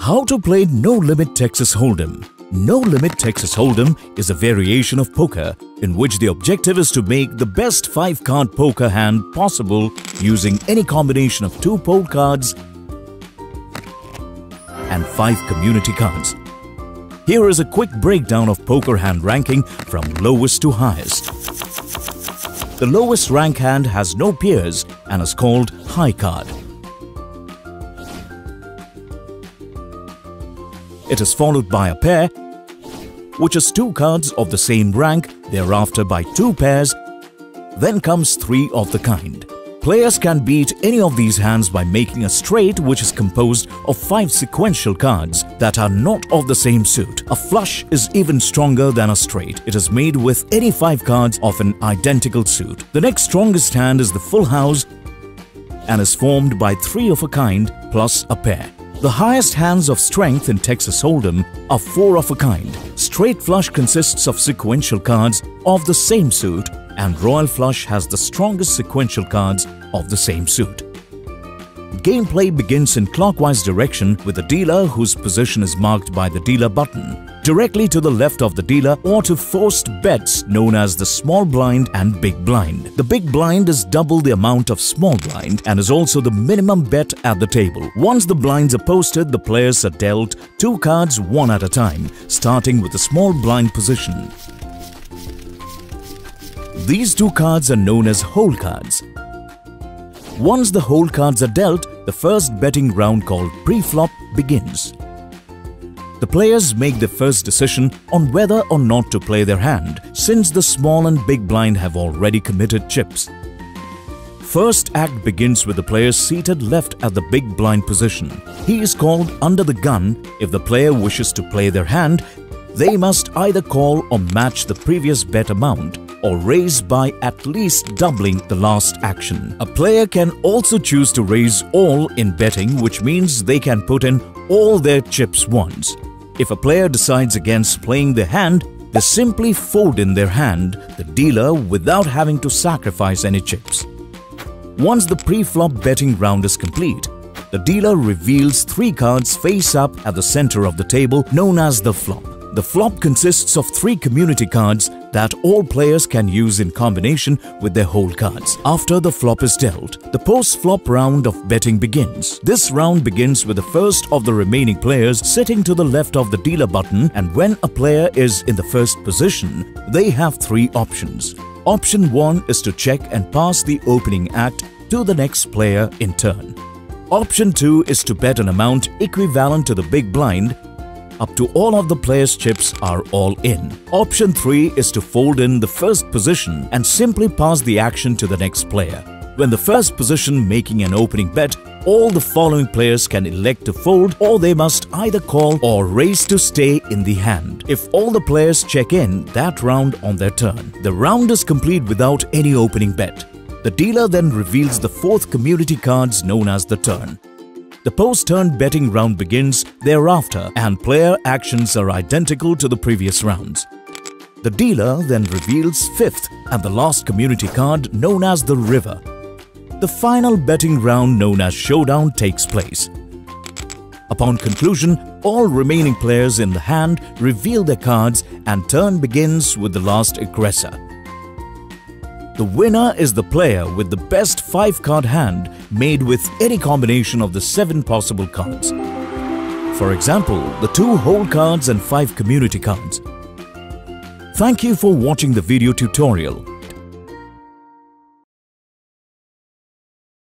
How to play No Limit Texas Holdem. No Limit Texas Holdem is a variation of poker in which the objective is to make the best 5-card poker hand possible using any combination of 2 pole cards and 5 community cards. Here is a quick breakdown of poker hand ranking from lowest to highest. The lowest rank hand has no peers and is called high card. It is followed by a pair, which is 2 cards of the same rank, thereafter by 2 pairs, then comes 3 of the kind. Players can beat any of these hands by making a straight which is composed of 5 sequential cards that are not of the same suit. A flush is even stronger than a straight. It is made with any 5 cards of an identical suit. The next strongest hand is the full house and is formed by 3 of a kind plus a pair. The highest hands of strength in Texas Holdem are 4 of a kind. Straight flush consists of sequential cards of the same suit, and royal flush has the strongest sequential cards of the same suit. Gameplay begins in clockwise direction with the dealer whose position is marked by the dealer button, directly to the left of the dealer or to forced bets known as the small blind and big blind. The big blind is double the amount of small blind and is also the minimum bet at the table. Once the blinds are posted, the players are dealt 2 cards one at a time, starting with the small blind position. These 2 cards are known as hole cards. Once the hole cards are dealt, the first betting round called pre-flop begins. The players make their first decision on whether or not to play their hand, since the small and big blind have already committed chips. First act begins with the player seated left at the big blind position. He is called under the gun. If the player wishes to play their hand, they must either call or match the previous bet amount, or raise by at least doubling the last action. A player can also choose to raise all in betting, which means they can put in all their chips once. If a player decides against playing their hand, they simply fold in their hand, the dealer, without having to sacrifice any chips. Once the pre-flop betting round is complete, the dealer reveals 3 cards face up at the center of the table, known as the flop. The flop consists of 3 community cards that all players can use in combination with their hole cards. After the flop is dealt, the post-flop round of betting begins. This round begins with the first of the remaining players sitting to the left of the dealer button, and when a player is in the first position, they have 3 options. Option 1 is to check and pass the opening act to the next player in turn. Option 2 is to bet an amount equivalent to the big blind up to all of the players' chips are all in. Option 3 is to fold in the first position and simply pass the action to the next player. When the first position making an opening bet, all the following players can elect to fold, or they must either call or raise to stay in the hand. If all the players check in that round on their turn, the round is complete without any opening bet. The dealer then reveals the 4th community cards known as the turn. The post-turn betting round begins thereafter, and player actions are identical to the previous rounds. The dealer then reveals 5th and the last community card known as the river. The final betting round known as showdown takes place. Upon conclusion, all remaining players in the hand reveal their cards and turn begins with the last aggressor. The winner is the player with the best 5-card hand made with any combination of the 7 possible cards. For example, the 2 hole cards and 5 community cards. Thank you for watching the video tutorial.